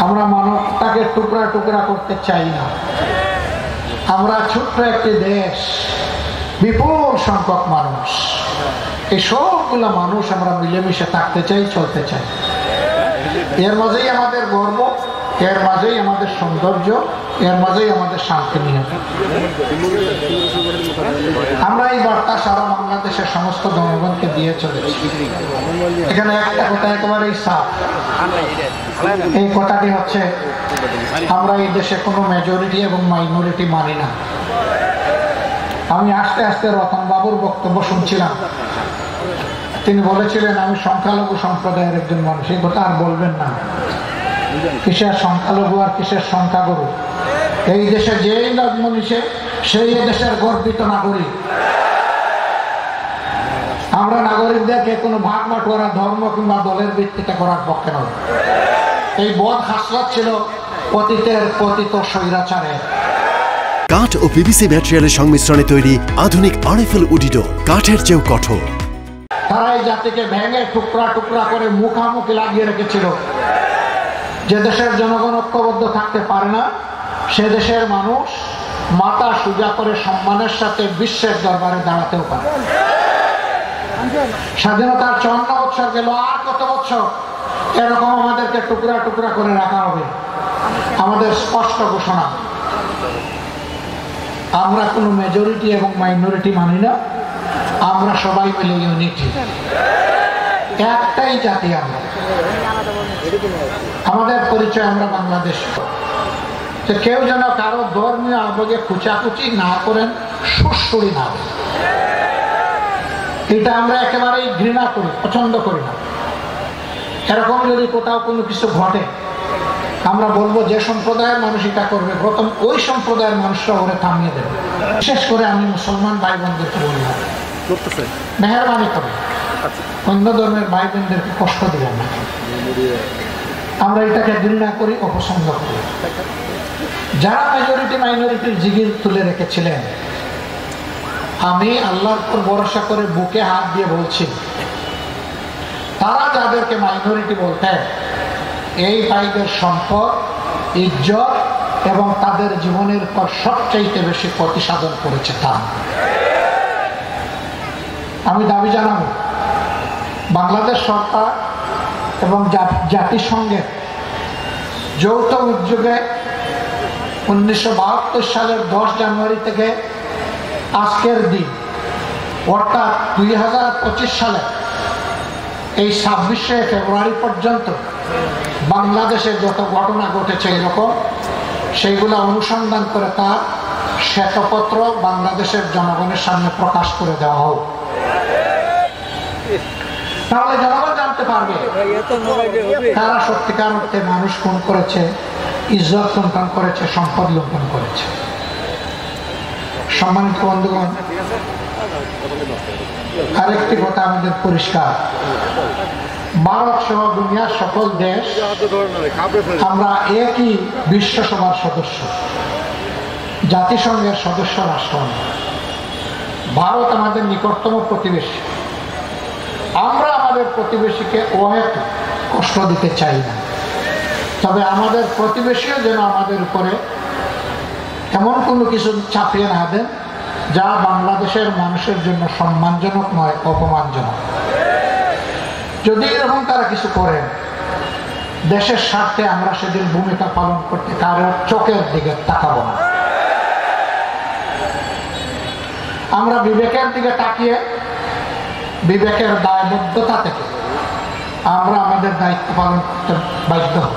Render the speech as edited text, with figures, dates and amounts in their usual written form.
আমরা মানবতাকে টুকরা টুকরা করতে চাই না। আমরা ছোট্ট একটি দেশ, বিপুল সংখ্যক মানুষ, এই সবগুলো মানুষ আমরা মিলেমিশে থাকতে চাই, চলতে চাই। এর মাঝেই আমাদের গর্ব, এর মাঝেই আমাদের সৌন্দর্য, এর মাঝেই আমাদের শান্তি নিয়ে। আমরা এই বার্তা সারা বাংলাদেশের সমস্ত জনগণকে দিয়ে চলেছি। এখানে একটা কথা একেবারেই সাফ, এই কথাটি হচ্ছে আমরা এই দেশে কোনো মেজরিটি এবং মাইনরিটি মানি না। আমি আস্তে আস্তে রতন বাবুর বক্তব্য শুনছিলাম, তিনি বলেছিলেন আমি সংখ্যালঘু সম্প্রদায়ের একজন মানুষ। এই কথা আর বলবেন না। কিসের সংখ্যালঘু আর কিসের সংখ্যাগুরু? এই দেশে যেই জন্ম নিছে সেই দেশের গর্বিত নাগরিক। আমরা নাগরিকদেরকে কোনো ভাগ বাটোয়ারা ধর্ম কিংবা দলের ভিত্তিতে করার পক্ষে নয়। এই বদ হাসরাত ছিল অতীতের পতিত স্বৈরাচারে। কাঠ ও পিভিসি ম্যাটেরিয়ালের সংমিশ্রণে তৈরি আধুনিক আরএফএল উডিডোর, কাঠের চেয়েও কঠোর। তারা এই জাতিকে ভেঙে টুকরা টুকরা করে মুখামুখি লাগিয়ে রেখেছিল। যে দেশের জনগণ ঐক্যবদ্ধ থাকতে পারে না, সে দেশের মানুষ মাথা সোজা করে সম্মানের সাথে বিশ্বের দরবারে দাঁড়াতেও পারে। স্বাধীনতার 54 বছর গেল, আর কত বছর এরকম আমাদেরকে টুকরা টুকরা করে রাখা হবে? আমাদের স্পষ্ট ঘোষণা, আমরা কোনো মেজরিটি এবং মাইনরিটি মানি না। আমরা সবাই মিলে ইউনিটি, একটাই জাতি। আমরা আমাদের পরিচয়, আমরা বাংলাদেশ। কেউ যেন কারো ধর্মীয় আবেগে খুচাখুচি না করেন, সুরসুরি না। এটা আমরা একেবারেই ঘৃণা করি, পছন্দ করি না। এরকম যদি কোথাও কোনো কিছু ঘটে, আমরা বলবো যে সম্প্রদায়ের মানুষ এটা করবে, প্রথম ওই সম্প্রদায়ের মানুষরা ওরে থামিয়ে দেবে। বিশেষ করে আমি মুসলমান ভাই বোনদেরকে বললাম, মেহরবানি করে অন্য ধর্মের ভাই বোনদেরকে কষ্ট দিবেন না। আমরা এটাকে ঘৃণা করি, অপছন্দ করি। যারা মেজরিটি মাইনরিটির জিগির তুলে রেখেছিলেন, আমি আল্লাহর উপর ভরসা করে বুকে হাত দিয়ে বলছি, তারা যাদেরকে মাইনরিটি বলতেন, এই ভাইদের সম্পদ, ইজ্জত এবং তাদের জীবনের পর সবচাইতে বেশি ক্ষতি সাধন করেছে তারা। আমি দাবি জানাবো, বাংলাদেশ সরকার এবং জাতিসংঘের যৌথ উদ্যোগে 1972 সালের 10 জানুয়ারি থেকে আজকের দিন অর্থাৎ 2025 সালে এই 26শে ফেব্রুয়ারি পর্যন্ত বাংলাদেশে যত ঘটনা ঘটেছে এরকম, সেইগুলো অনুসন্ধান করে তার শ্বেতপত্র বাংলাদেশের জনগণের সামনে প্রকাশ করে দেওয়া হোক। তাহলে জনগণ জানতে পারবে তারা সত্যিকার অর্থে মানুষ খুন করেছে, ইজ্জত লুণ্ঠন করেছে, সম্পদ লুণ্ঠন করেছে। সম্মানিত বন্ধুগণ, আরেকটি কথা আমাদের পরিষ্কার, ভারত সহ দুনিয়ার সকল দেশ আমরা একই বিশ্বসভার সদস্য, জাতিসংঘের সদস্য রাষ্ট্র। ভারত আমাদের নিকটতম প্রতিবেশী। আমরা আমাদের প্রতিবেশীকে অহেতুক কষ্ট দিতে চাই না, তবে আমাদের প্রতিবেশীও যেন আমাদের উপরে এমন কোনো কিছু চাপিয়ে না দেন যা বাংলাদেশের মানুষের জন্য সম্মানজনক নয়, অপমানজনক। যদি এরকম তারা কিছু করেন, দেশের স্বার্থে আমরা সেদিন ভূমিকা পালন করতে কারোর চোখের দিকে তাকাবো না। আমরা বিবেকের দিকে তাকিয়ে বিবেকের দায়বদ্ধতা থেকে আমরা আমাদের দায়িত্ব পালন করতে বাধ্য হব।